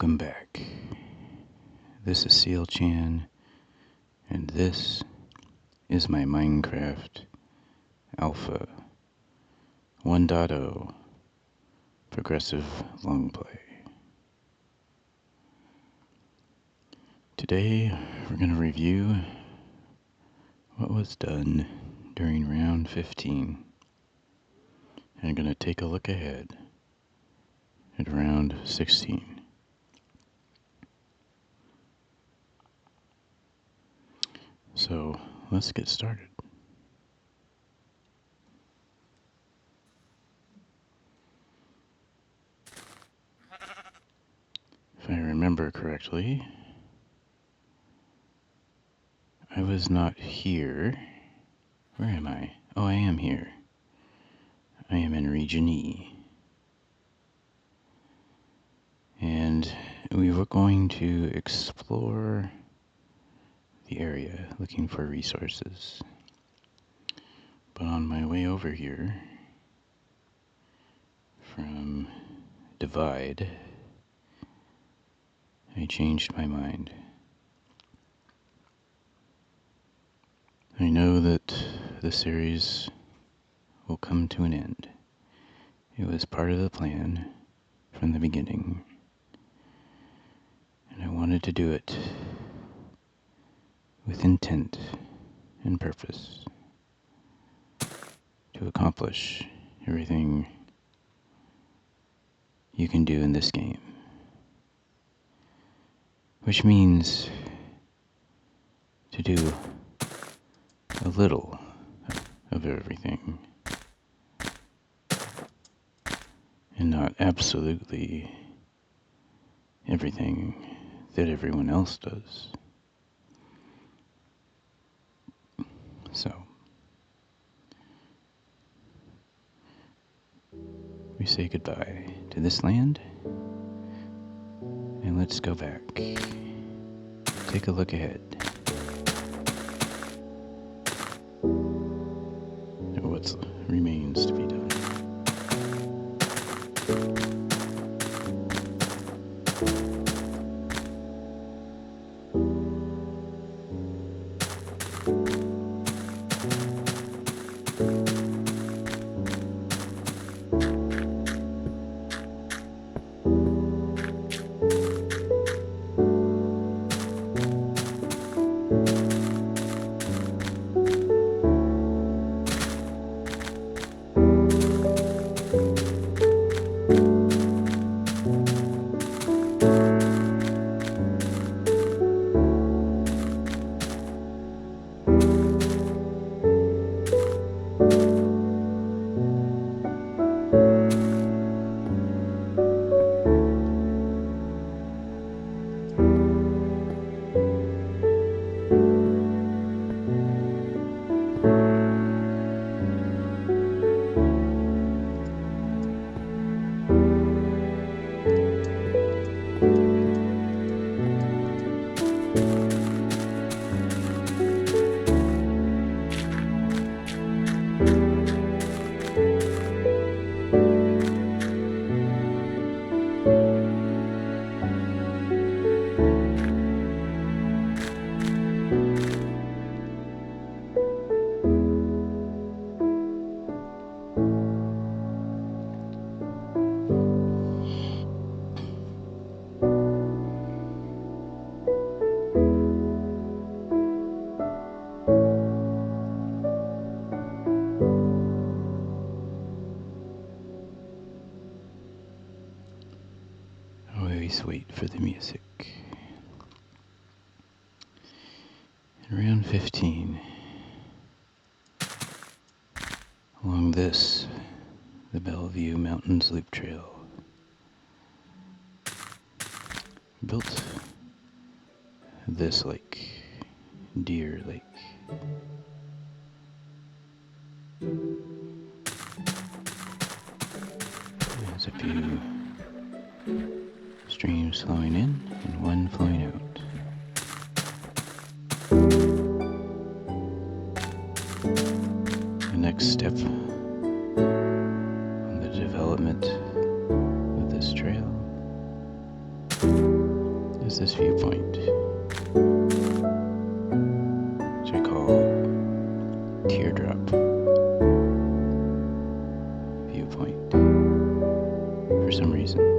Welcome back. This is Sealchan, and this is my Minecraft Alpha 1.0 progressive Longplay. Today we're going to review what was done during round 15, and I'm going to take a look ahead at round 16. So let's get started. If I remember correctly, I was not here. Where am I? Oh, I am here. I am in Region E. And we were going to explore the area looking for resources. But on my way over here from Divide, I changed my mind. I know that the series will come to an end. It was part of the plan from the beginning, and I wanted to do it with intent and purpose to accomplish everything you can do in this game, which means to do a little of everything and not absolutely everything that everyone else does. So we say goodbye to this land, and let's go back. Take a look ahead at what remains to be done. Always wait for the music. In round 15, along the Bellevue Mountains Loop Trail, built this lake, Deer Lake. There's a few streams flowing in and one flowing out. The next step on the development of this trail is this viewpoint, which I call teardrop viewpoint for some reason.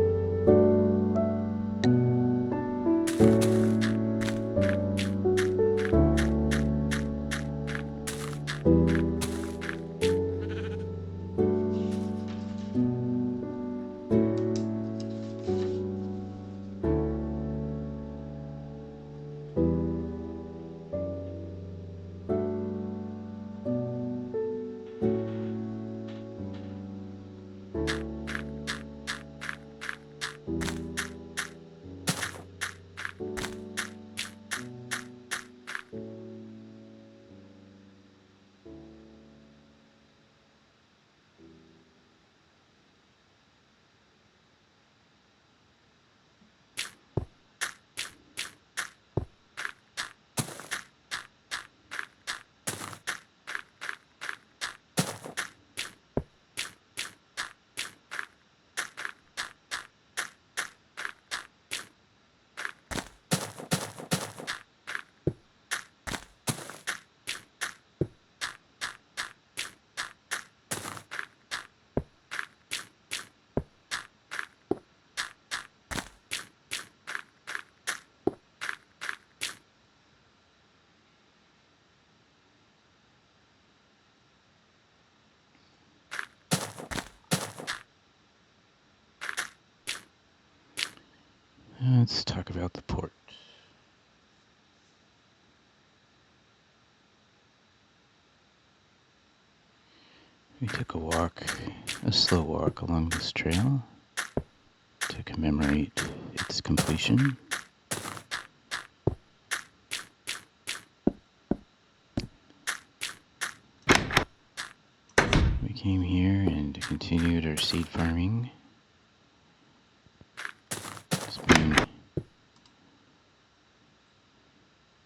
Let's talk about the port. We took a slow walk along this trail to commemorate its completion. We came here and continued our seed farming. It's been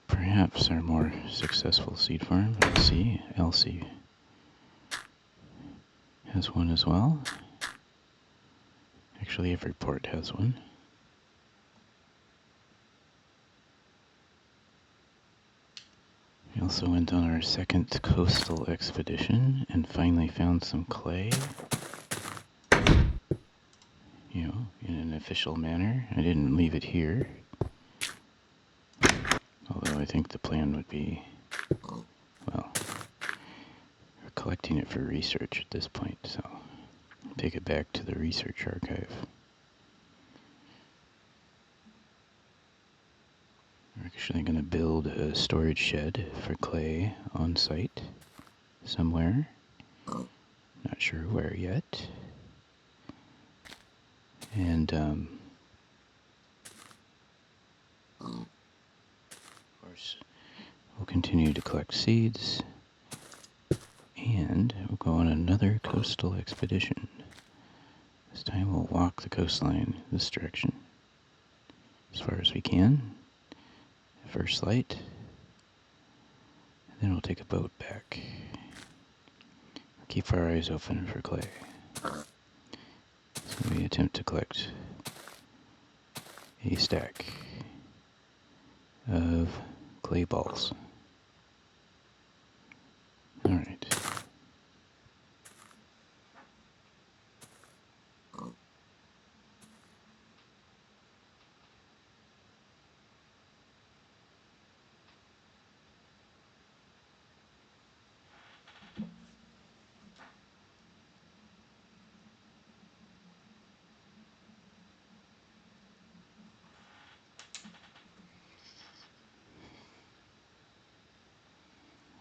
perhaps our more successful seed farm. Let's see, Elsie has one as well. Actually, every port has one. We also went on our second coastal expedition and finally found some clay. You know, in an official manner. I didn't leave it here. Although I think the plan would be, well, we're collecting it for research at this point, so I'll take it back to the research archive. We're actually going to build a storage shed for clay on site somewhere. Not sure where yet. And, of course, we'll continue to collect seeds. And we'll go on another coastal expedition. This time we'll walk the coastline this direction as far as we can. First light. And then we'll take a boat back. Keep our eyes open for clay. So we attempt to collect a stack of clay balls. Alright.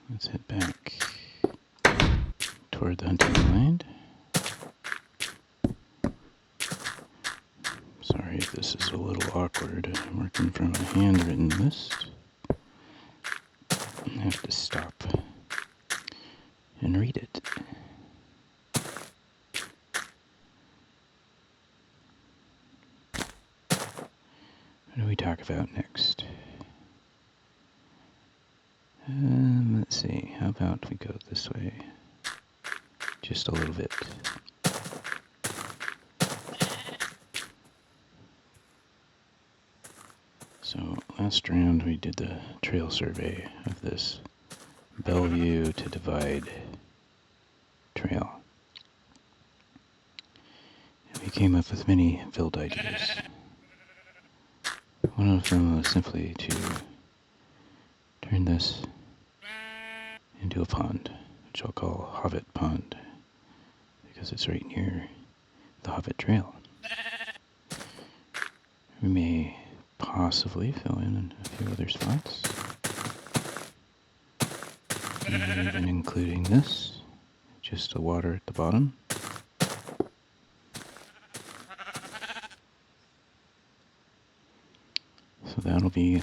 Let's head back toward the hunting blind. Sorry if this is a little awkward. I'm working from a handwritten list. I have to stop and read it. What do we talk about next? Let's see, how about we go this way? Just a little bit. So last round we did the trail survey of this Bellevue to Divide trail. And we came up with many build ideas. One of them was simply to turn this into a pond, which I'll call Hobbit Pond, because it's right near the Hobbit Trail. We may possibly fill in a few other spots, even including this, just the water at the bottom. So that'll be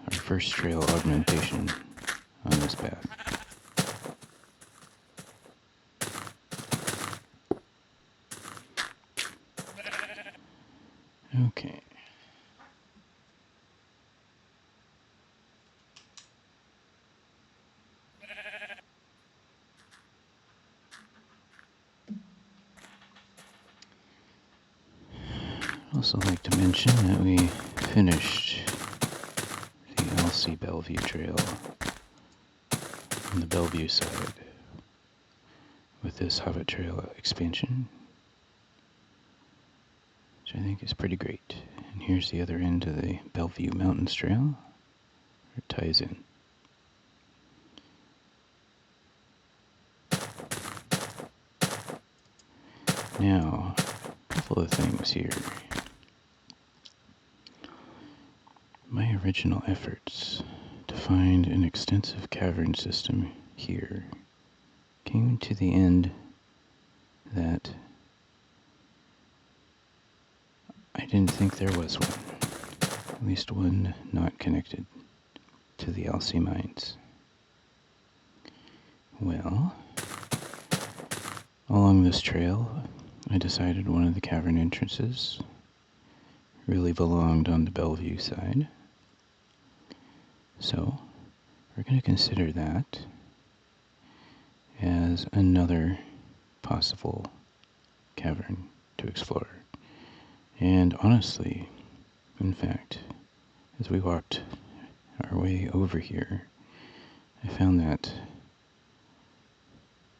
our first trail augmentation on this path. Okay. I'd also like to mention that we finished the LC Bellevue Trail on the Bellevue side with this Hobbit Trail expansion, which I think is pretty great. And here's the other end of the Bellevue Mountains Trail, where it ties in. Now, a couple of things here. My original efforts to find an extensive cavern system here came to the end that I didn't think there was one, at least one not connected to the LC mines. Well, along this trail, I decided one of the cavern entrances really belonged on the Bellevue side. So, we're going to consider that as another possible cavern to explore. And honestly, in fact, as we walked our way over here, I found that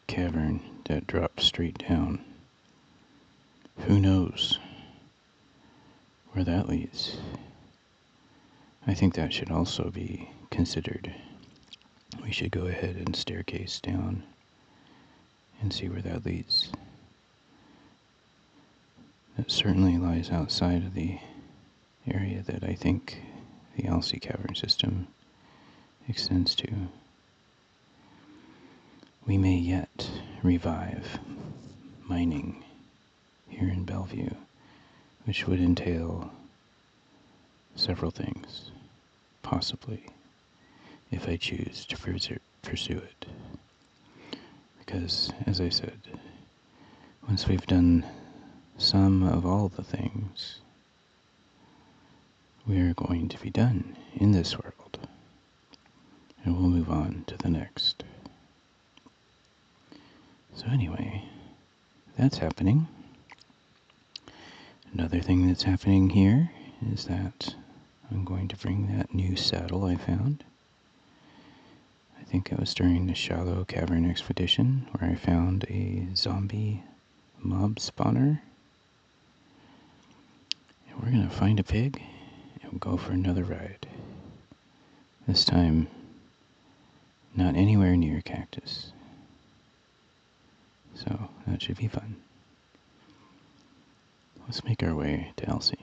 cavern that dropped straight down. Who knows where that leads? I think that should also be considered. We should go ahead and staircase down and see where that leads. That certainly lies outside of the area that I think the LC cavern system extends to. We may yet revive mining here in Bellevue, which would entail several things, possibly, if I choose to pursue it. Because, as I said, once we've done some of all the things, we are going to be done in this world, and we'll move on to the next. So anyway, that's happening. Another thing that's happening here is that I'm going to bring that new saddle I found. I think it was during the Shallow Cavern expedition where I found a zombie mob spawner. And we're going to find a pig and go for another ride. This time, not anywhere near cactus. So that should be fun. Let's make our way to Elsie.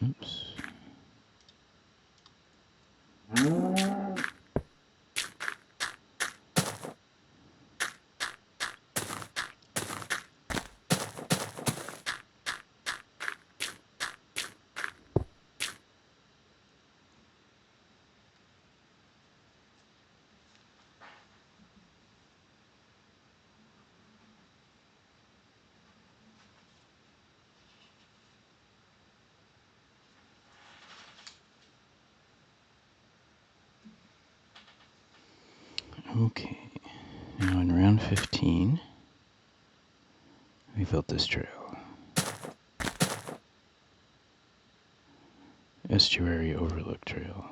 Oops. Okay, now in round 15, we built this trail. Estuary Overlook Trail.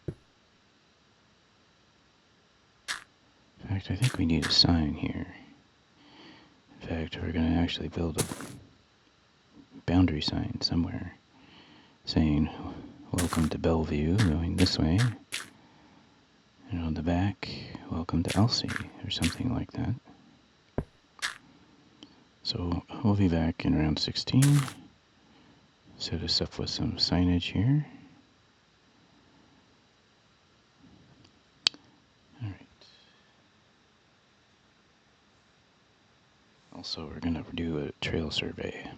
In fact, I think we need a sign here. In fact, we're going to actually build a boundary sign somewhere saying, "Welcome to Bellevue," going this way. And on the back, "Welcome to Elsie," or something like that. So we'll be back in round 16. Set us up with some signage here. Alright. Also, we're going to do a trail survey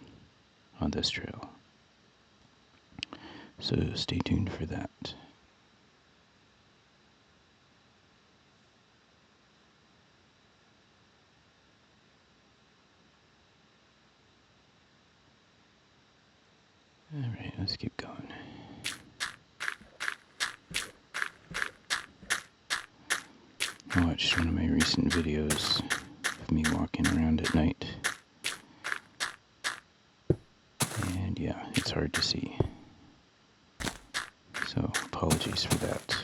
on this trail. So stay tuned for that. Alright, let's keep going. I watched one of my recent videos of me walking around at night. And yeah, it's hard to see. So apologies for that.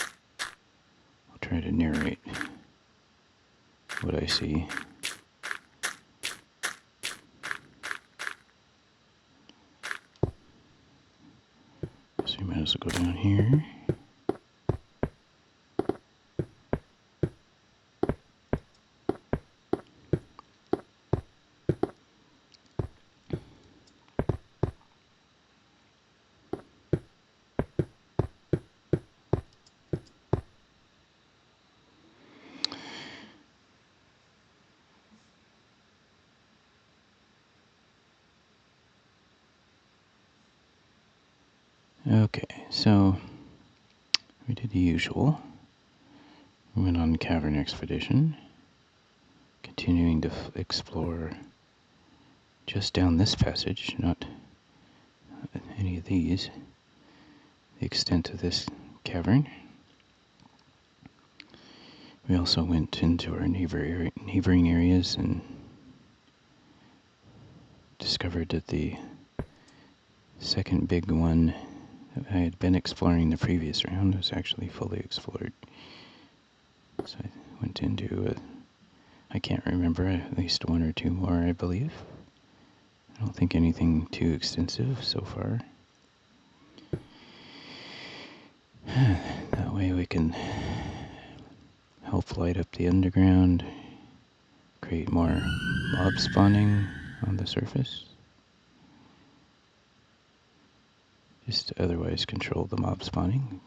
I'll try to narrate what I see. So you might as well go down here. Okay, so we did the usual. We went on cavern expedition, continuing to explore just down this passage, not any of these, the extent of this cavern. We also went into our neighboring areas and discovered that the second big one that I had been exploring the previous round was actually fully explored. So I went into I can't remember, at least one or two more, I believe. I don't think anything too extensive so far. That way we can help light up the underground, create more mob spawning on the surface. Just to otherwise control the mob spawning.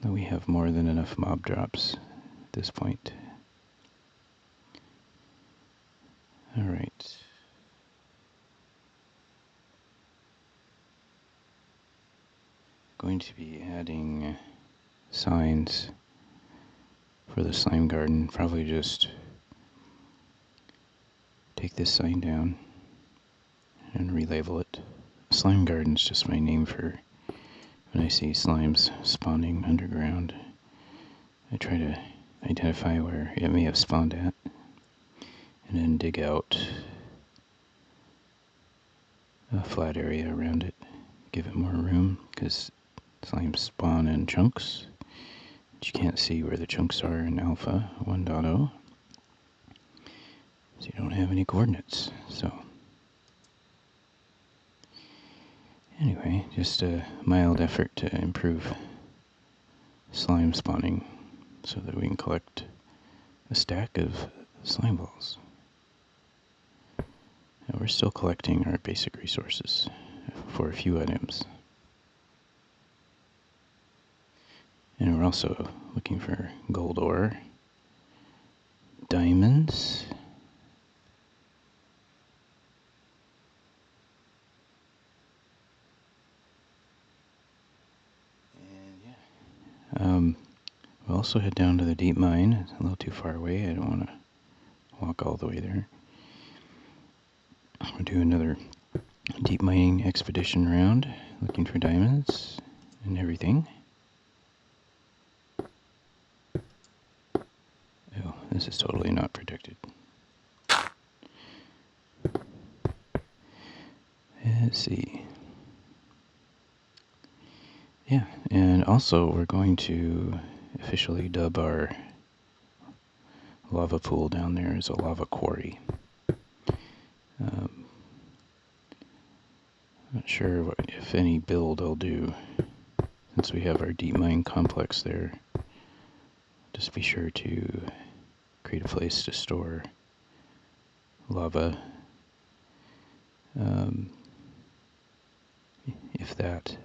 We have more than enough mob drops at this point. Alright. Going to be adding signs for the slime garden. Probably just take this sign down and relabel it. Slime garden's just my name for when I see slimes spawning underground. I try to identify where it may have spawned at and then dig out a flat area around it, give it more room, because slimes spawn in chunks. You can't see where the chunks are in Alpha 1.0, so you don't have any coordinates. So anyway, just a mild effort to improve slime spawning so that we can collect a stack of slime balls. And we're still collecting our basic resources for a few items. And we're also looking for gold ore, diamonds, we'll also head down to the deep mine. It's a little too far away. I don't want to walk all the way there. We'll do another deep mining expedition round, looking for diamonds and everything. This is totally not protected. Let's see. Yeah, and also we're going to officially dub our lava pool down there as a lava quarry. Not sure if any build I'll do, since we have our deep mine complex there. Just be sure to create a place to store lava. If that,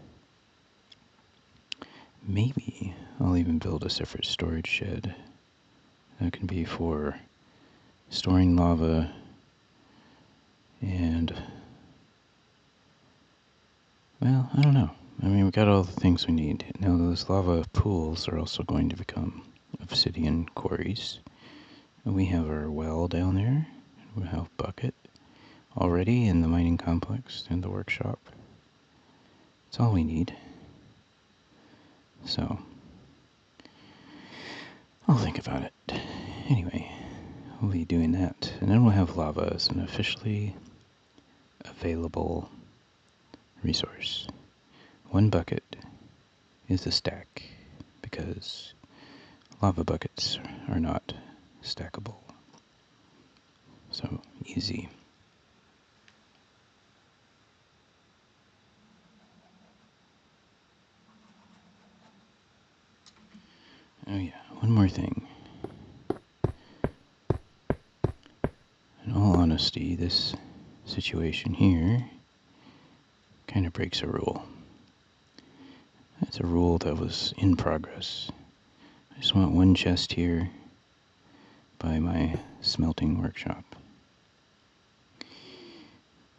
maybe I'll even build a separate storage shed. That can be for storing lava and, well, I don't know. I mean, we got all the things we need. Now, those lava pools are also going to become obsidian quarries. And we have our well down there. We have bucket already in the mining complex and the workshop. That's all we need. So, I'll think about it. Anyway, we'll be doing that. And then we'll have lava as an officially available resource. 1 bucket is a stack because lava buckets are not stackable. So, easy. Oh yeah, one more thing. In all honesty, this situation here kind of breaks a rule. It's a rule that was in progress. I just want 1 chest here by my smelting workshop,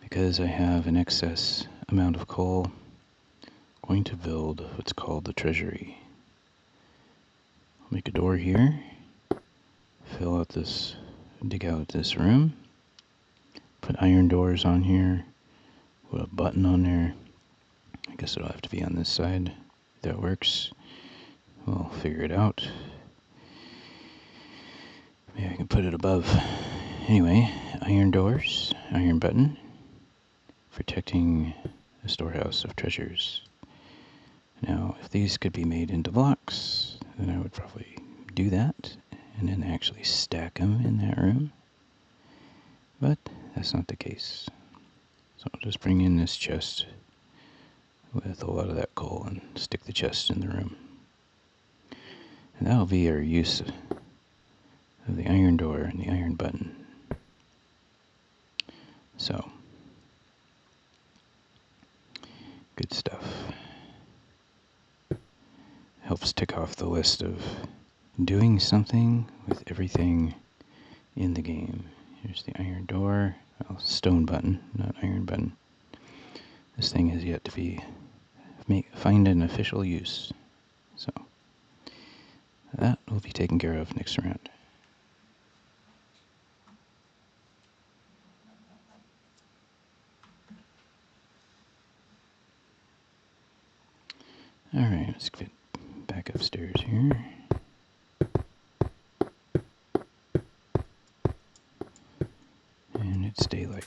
because I have an excess amount of coal. I'm going to build what's called the treasury. I'll make a door here, fill out this, dig out this room, put iron doors on here, put a button on there. I guess it'll have to be on this side. If that works, we'll figure it out. Maybe I can put it above. Anyway, iron doors, iron button, protecting a storehouse of treasures. Now, if these could be made into blocks, then I would probably do that, and then actually stack them in that room. But that's not the case. So I'll just bring in this chest with a lot of that coal and stick the chest in the room. And that'll be our use of the iron door and the iron button. So, good stuff. Helps tick off the list of doing something with everything in the game. Here's the iron door, well, stone button, not iron button. This thing has yet to find an official use. So, that will be taken care of next round. Alright, let's get back upstairs here. And it's daylight.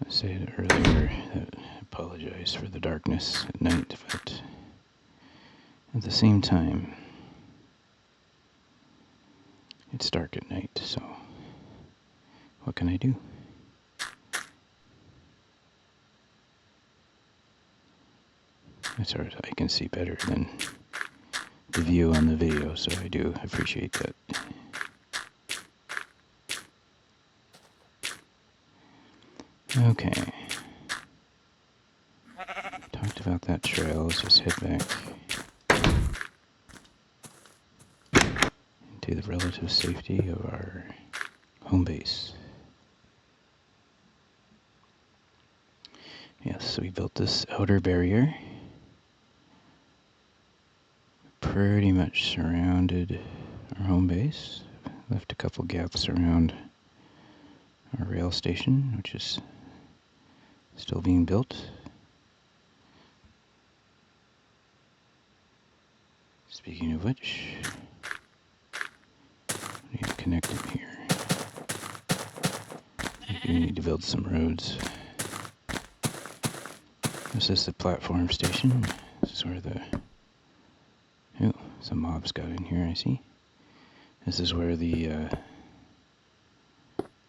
I said earlier that I apologize for the darkness at night, but at the same time, it's dark at night, so what can I do? That's alright, I can see better than the view on the video, so I do appreciate that. Okay. Talked about that trail, let's just head back into the relative safety of our home base. Yes, so we built this outer barrier. Pretty much surrounded our home base. Left a couple gaps around our rail station, which is Still being built. Speaking of which, I need to connect it here. We need to build some roads. This is the platform station. This is where the... Oh, some mobs got in here, I see. This is where the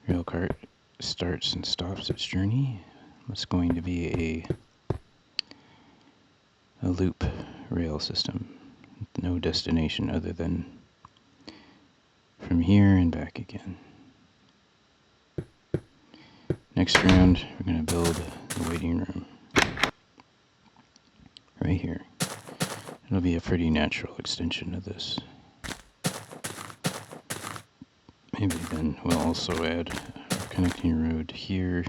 rail cart starts and stops its journey. It's going to be a loop rail system. No destination other than from here and back again. Next round, we're going to build the waiting room. Right here. It'll be a pretty natural extension of this. Maybe then we'll also add our connecting road here.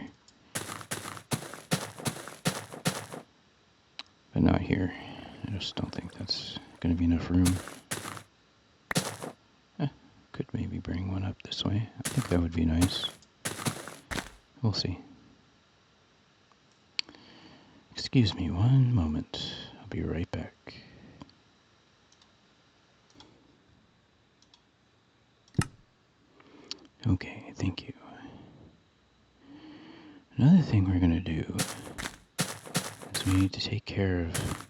But not here. I just don't think that's going to be enough room. Could maybe bring one up this way. I think that would be nice. We'll see. Excuse me one moment. I'll be right back. Okay, thank you. Another thing we're going to do is we need to take care of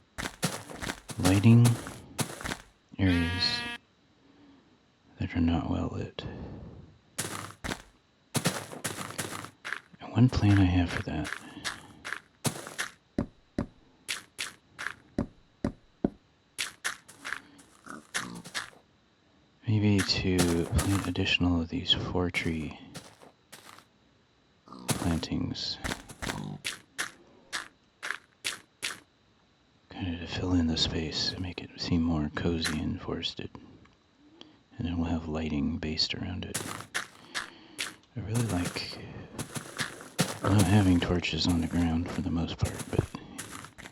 lighting areas that are not well lit. And one plan I have for that maybe to plant additional of these 4-tree plantings, kind of to fill in the space and make it seem more cozy and forested. And then we'll have lighting based around it. I really like not having torches on the ground for the most part, but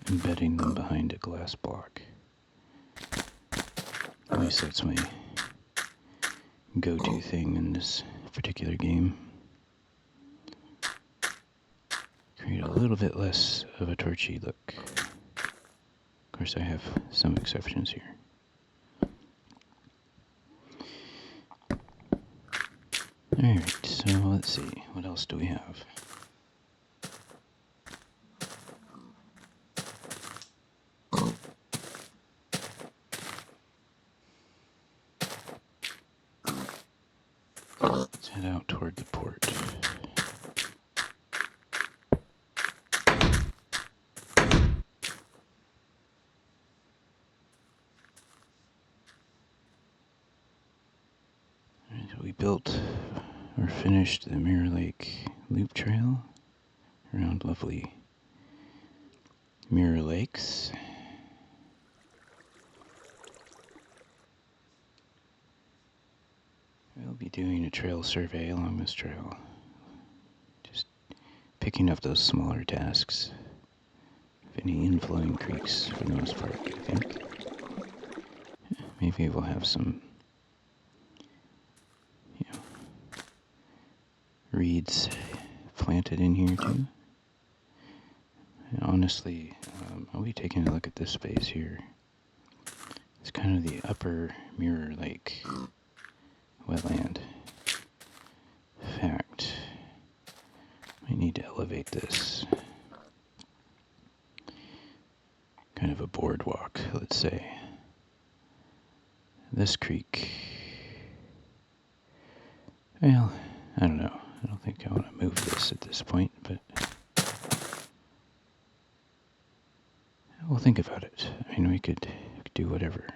embedding them behind a glass block. At least that's my go-to thing in this particular game. Create a little bit less of a torchy look. Of course, I have some exceptions here. Alright, so let's see. What else do we have? Let's head out toward the port. Alright, so we built or finished the Mirror Lake Loop Trail around lovely Mirror Lakes. We'll be doing a trail survey along this trail. Just picking up those smaller tasks. Of any inflowing creeks for the most part, I think. Maybe we'll have some, reeds planted in here too. And honestly, I'll be taking a look at this space here. It's kind of the upper Mirror Lake wetland. In fact, I need to elevate this. Kind of a boardwalk, let's say. This creek, well, I don't know. I don't think I want to move this at this point, but we'll think about it. I mean, we could do whatever.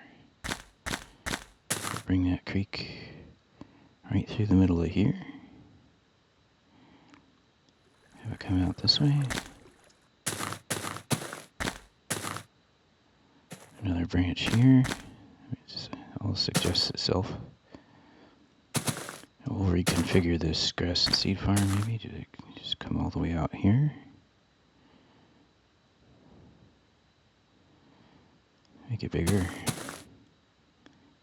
Bring that creek right through the middle of here. Have it come out this way. Another branch here. It all suggests itself. We'll reconfigure this grass and seed farm maybe to just come all the way out here. Make it bigger.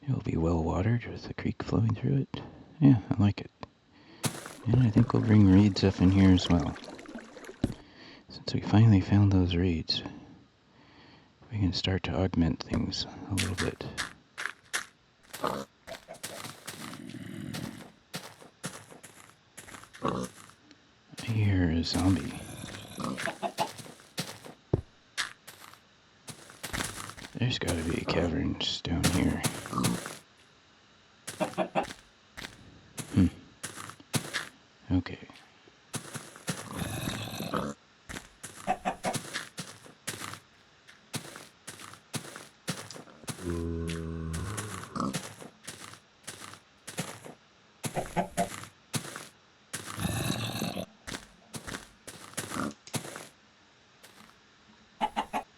It'll be well watered with the creek flowing through it. Yeah, I like it. And I think we'll bring reeds up in here as well. Once we finally found those reeds, we can start to augment things a little bit. I hear a zombie. There's gotta be a cavern just down here. Okay.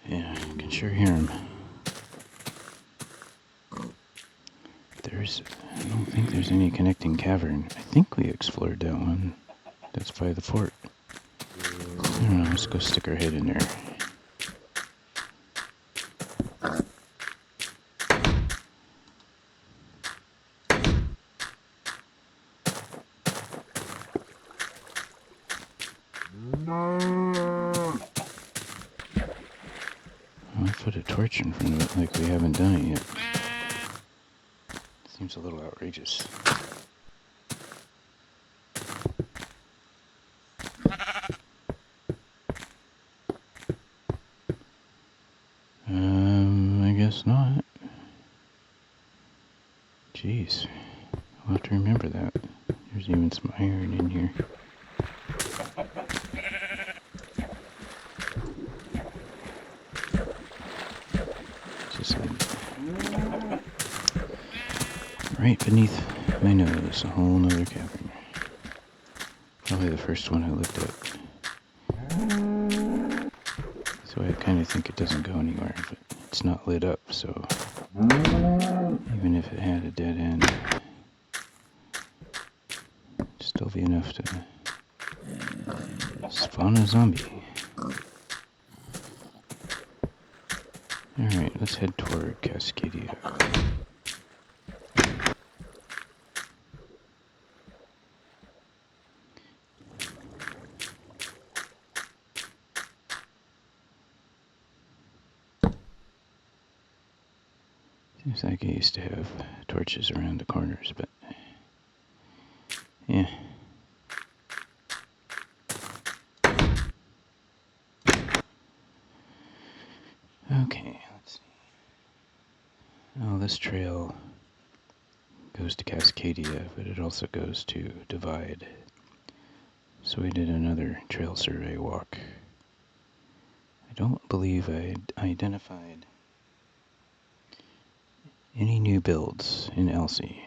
Yeah, I can sure hear him. I don't think there's any connecting cavern. I think we explored that one. That's by the fort. I don't know, let's go stick our head in there. I'll put a torch in front of it like we haven't done it yet. Seems a little outrageous. I guess not. Jeez. I'll have to remember that. There's even some iron in here. Just right beneath my nose, a whole nother cavern. Probably the first one I looked at. So I kind of think it doesn't go anywhere, but it's not lit up, so even if it had a dead end, it'd still be enough to spawn a zombie. Alright, let's head toward Cascadia. Seems like I used to have torches around the corners, but yeah. Okay, let's see. Oh, this trail goes to Cascadia, but it also goes to Divide. So we did another trail survey walk. I don't believe I identified any new builds in Elsie.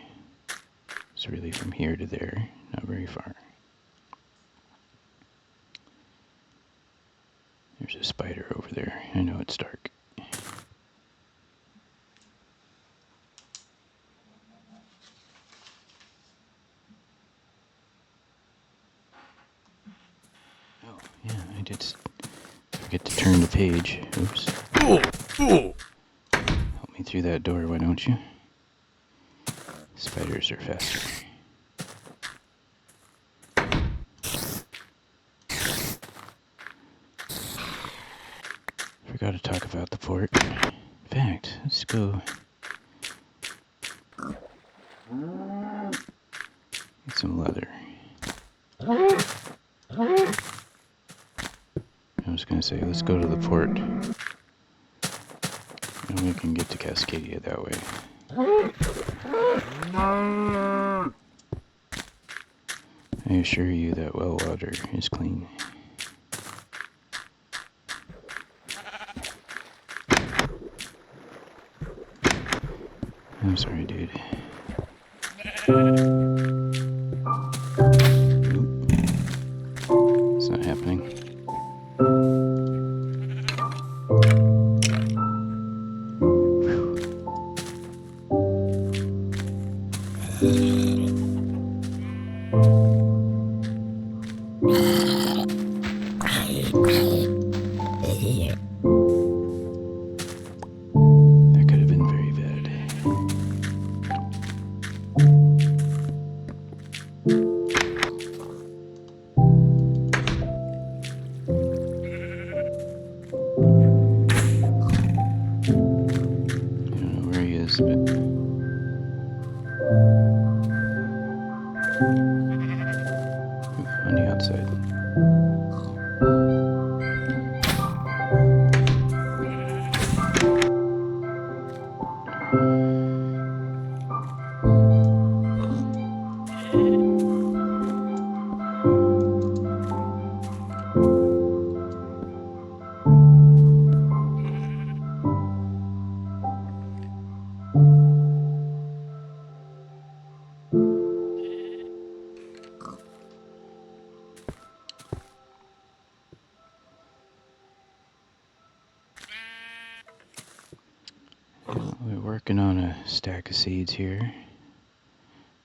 It's really from here to there, not very far. There's a spider over there. I know it's dark. Oh, yeah, I did forget to turn the page. Oops. Help me through that door, why don't you? Spiders are faster. Forgot to talk about the fort. In fact, let's go get some leather. I was gonna say, let's go to the fort. And we can get to Cascadia that way. I assure you that well water is clean. I'm sorry, dude. Oop. It's not happening. That could have been very bad. We're working on a stack of seeds here.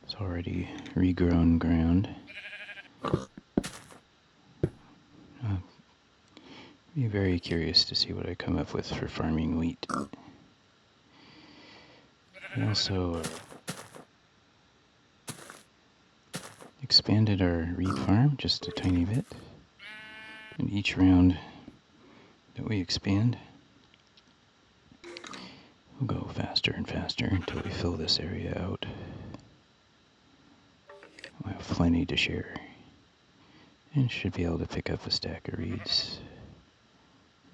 It's already regrown ground. I'll be very curious to see what I come up with for farming wheat. We also expanded our reed farm just a tiny bit. And each round that we expand, we'll go faster and faster until we fill this area out. We'll have plenty to share. And should be able to pick up a stack of reeds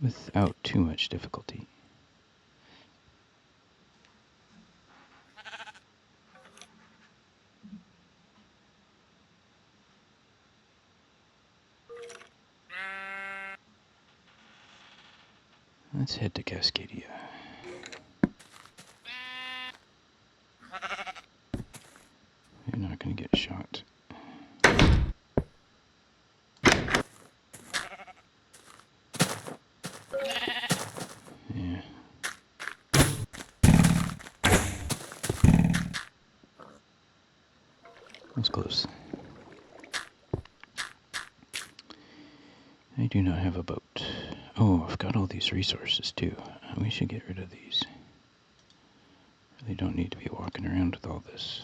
without too much difficulty. Let's head to Cascadia. You're not going to get shot. Yeah. That's close. I do not have a boat. Oh, I've got all these resources too. We should get rid of these. Really don't need to be walking around with all this.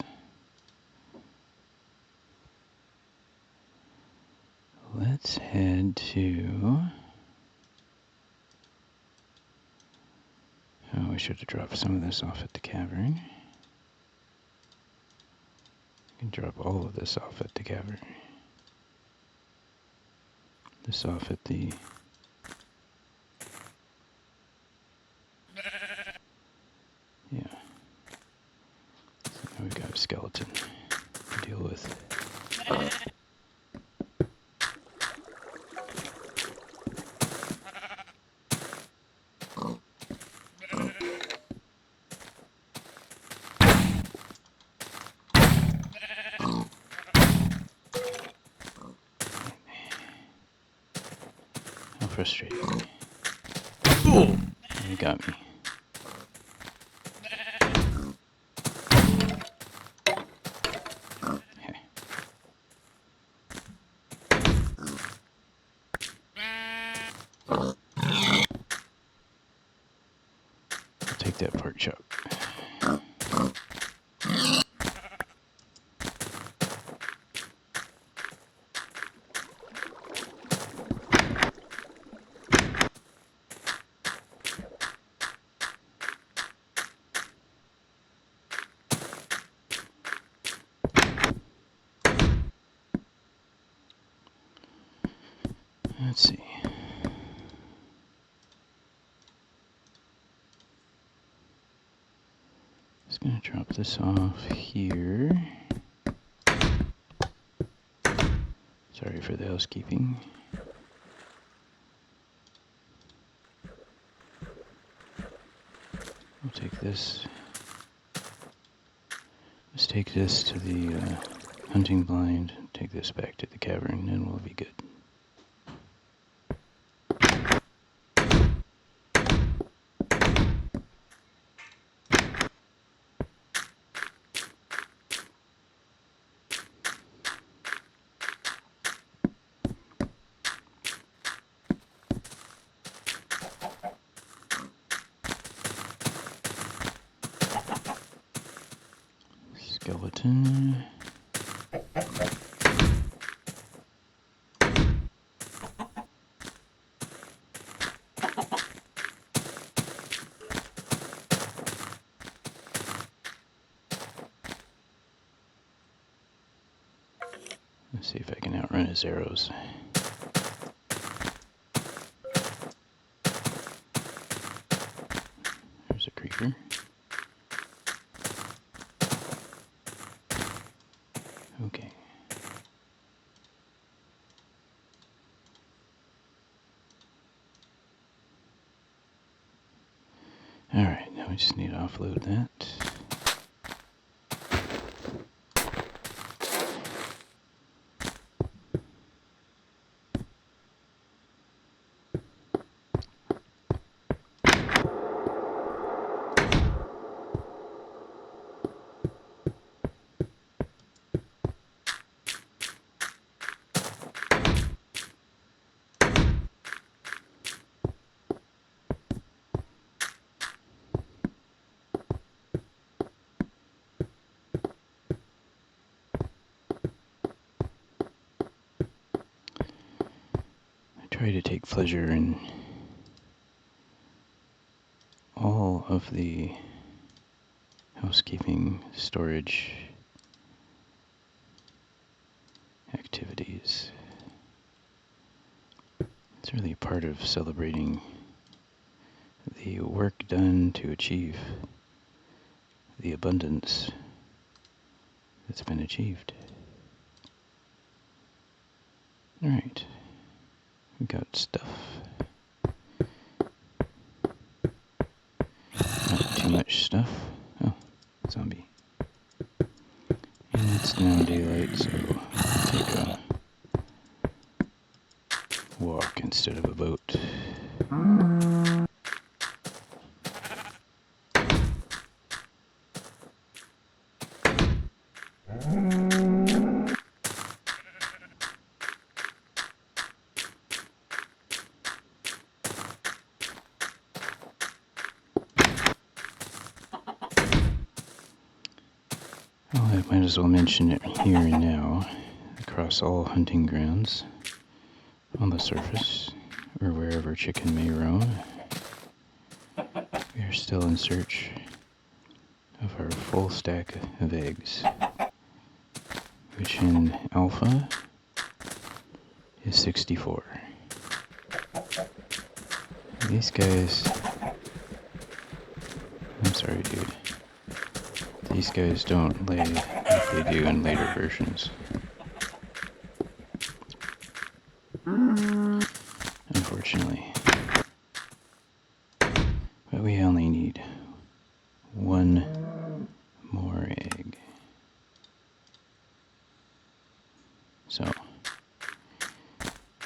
Let's head to... Oh, we should have dropped some of this off at the cavern. I can drop all of this off at the cavern. This off at the... Yeah. So now we've got a skeleton to deal with. How frustrating. He got me. I'll take that pork chop. Let's see. Just gonna drop this off here. Sorry for the housekeeping. We'll take this. Let's take this to the hunting blind. Take this back to the cavern, and we'll be good. Skeleton. Let's see if I can outrun his arrows. There's a creeper. Okay. Alright, now we just need to offload that. try to take pleasure in all of the housekeeping, storage activities. It's really part of celebrating the work done to achieve the abundance that's been achieved. Alright, we got stuff. Not too much stuff. Oh, zombie. And it's now daylight, so I'll take a walk instead of a boat. Well, I might as well mention it here and now, across all hunting grounds, on the surface, or wherever chicken may roam. We are still in search of our full stack of eggs, which in alpha is 64. These guys, I'm sorry dude, these guys don't lay like they do in later versions. Unfortunately. But we only need one more egg. So,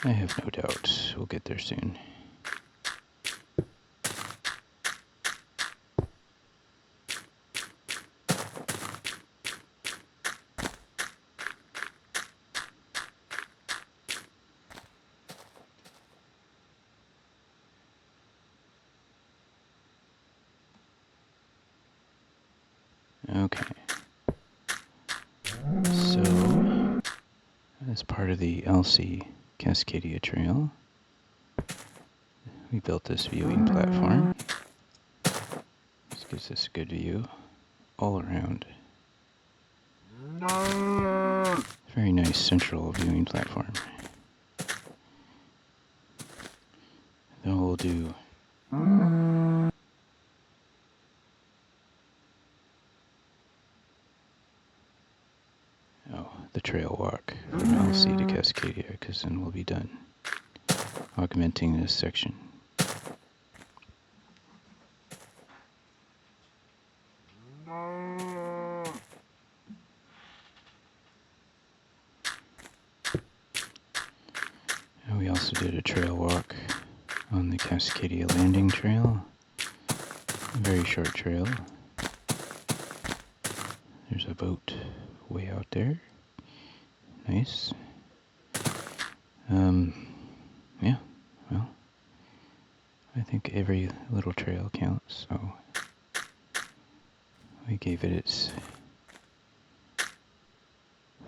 I have no doubt we'll get there soon. Okay. So, as part of the LC Cascadia Trail, we built this viewing platform. This gives us a good view all around. Very nice central viewing platform. Then we'll do the trail walk from LC to Cascadia, because then we'll be done augmenting this section. And we also did a trail walk on the Cascadia Landing Trail. A very short trail. There's a boat way out there. Nice. Yeah, well, I think every little trail counts, so we gave it its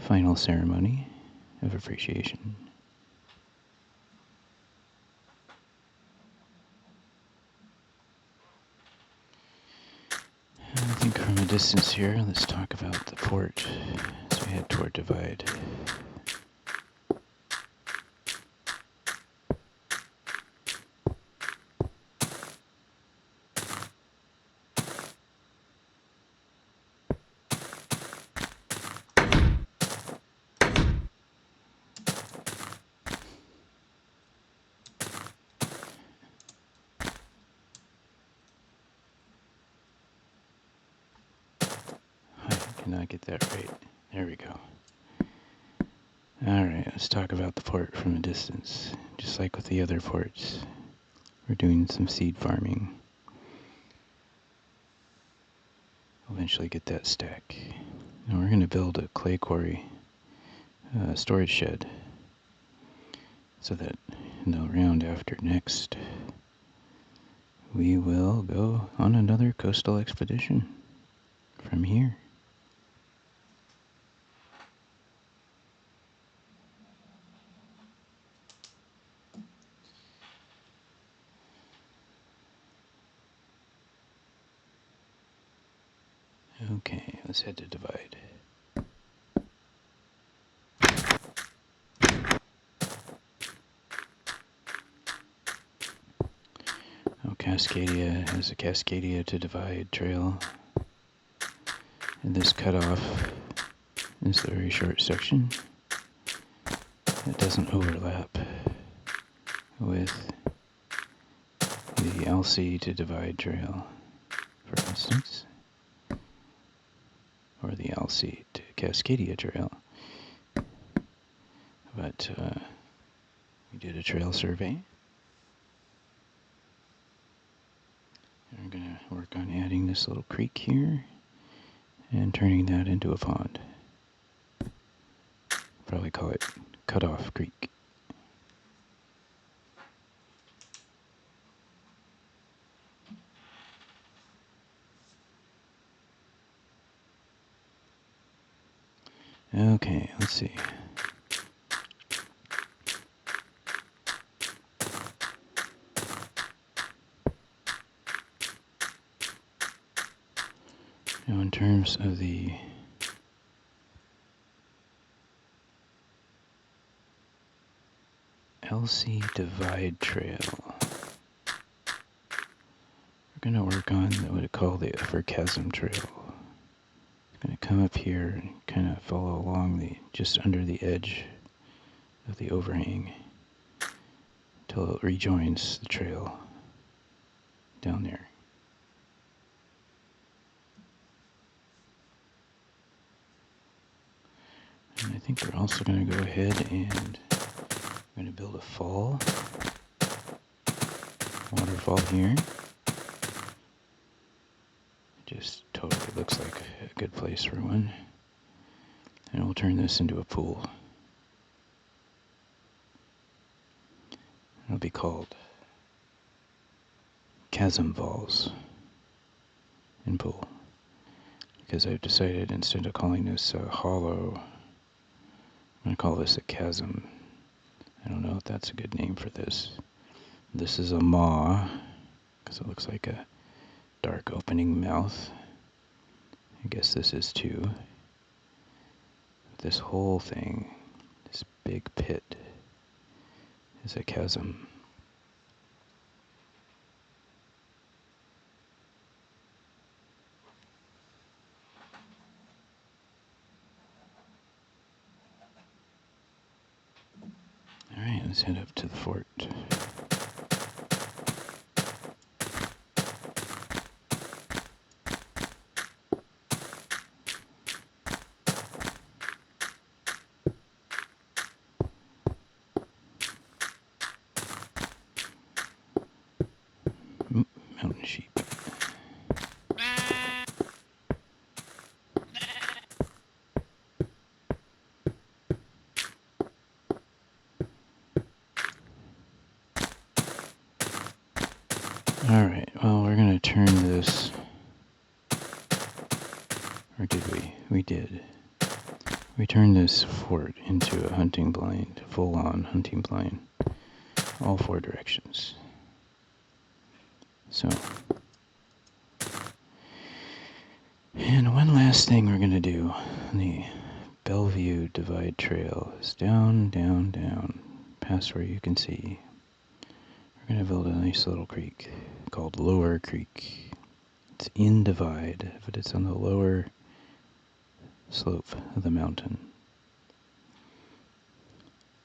final ceremony of appreciation. I think from a distance here, let's talk about the port as we head toward Divide. Not get that right. There we go. Alright, let's talk about the port from a distance. Just like with the other ports, we're doing some seed farming. Eventually get that stack. And we're going to build a clay quarry storage shed, so that in the round after next, we will go on another coastal expedition from here. Okay, let's head to divide. Oh, Cascadia has a Cascadia to divide trail. And this cutoff is the very short section that doesn't overlap with the LC to divide trail, for instance, or the LC to Cascadia trail. But we did a trail survey. And we're going to work on adding this little creek here and turning that into a pond. Probably call it Cutoff Creek. Okay, let's see. Now in terms of the LC Divide Trail, we're going to work on what we call the Upper Chasm Trail. It's going to come up here and kind of follow along just under the edge of the overhang until it rejoins the trail down there. And I think we're also going to go ahead and we're going to build a fall, waterfall here. Just totally looks like a good place for one. And we'll turn this into a pool. It'll be called Chasm Falls and Pool. Because I've decided instead of calling this a hollow, I'm going to call this a chasm. I don't know if that's a good name for this. This is a maw, because it looks like a dark opening mouth. I guess this is too. This whole thing, this big pit, is a chasm. Alright, let's head up to the fort. Mountain sheep. Alright, well, we're going to turn this, or did we? We did. We turned this fort into a hunting blind, full-on hunting blind, all four directions. So, and one last thing we're going to do on the Bellevue Divide Trail is down, down, down, past where you can see. We're going to build a nice little creek called Lower Creek. It's in Divide, but it's on the lower slope of the mountain.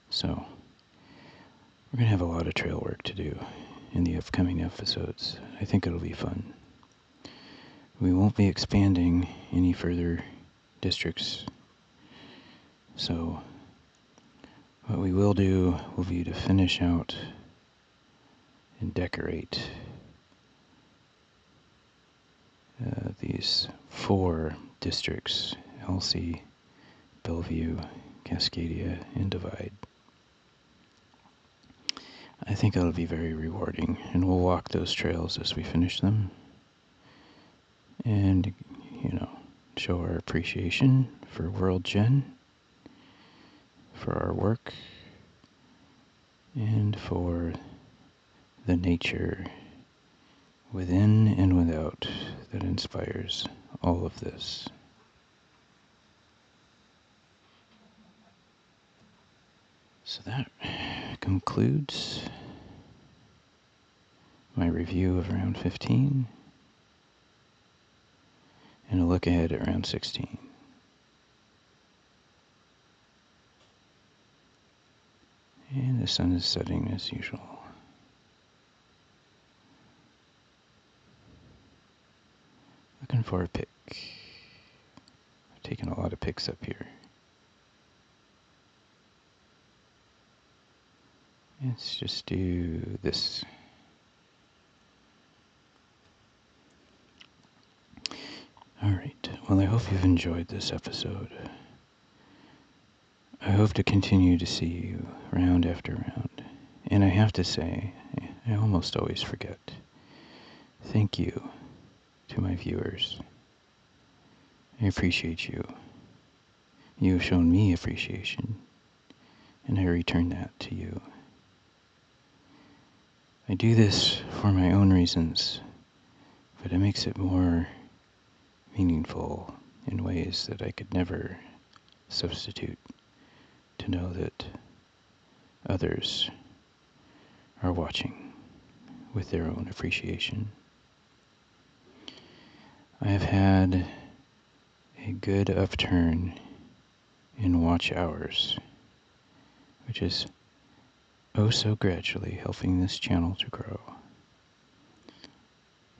So, we're going to have a lot of trail work to do in the upcoming episodes. I think it'll be fun. We won't be expanding any further districts. So, what we will do will be to finish out and decorate these four districts: LC, Bellevue, Cascadia, and Divide. I think it'll be very rewarding, and we'll walk those trails as we finish them. And, show our appreciation for World Gen, for our work, and for the nature within and without that inspires all of this. So that concludes my review of round 15 and a look ahead at round 16. And the sun is setting as usual. Looking for a pick. I've taken a lot of picks up here. Let's just do this. Alright, well, I hope you've enjoyed this episode. I hope to continue to see you round after round. And I have to say, I almost always forget. Thank you to my viewers. I appreciate you. You have shown me appreciation, and I return that to you. I do this for my own reasons, but it makes it more meaningful in ways that I could never substitute, to know that others are watching with their own appreciation. I have had a good upturn in watch hours, which is oh so gradually helping this channel to grow.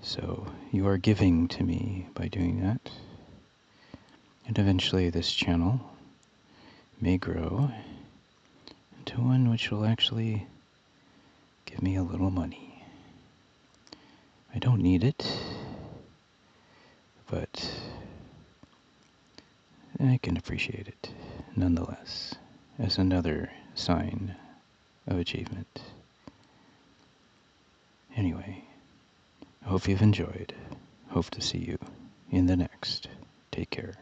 So you are giving to me by doing that, and eventually this channel may grow into one which will actually give me a little money. I don't need it, but I can appreciate it nonetheless as another sign of achievement. Anyway, I hope you've enjoyed. Hope to see you in the next. Take care.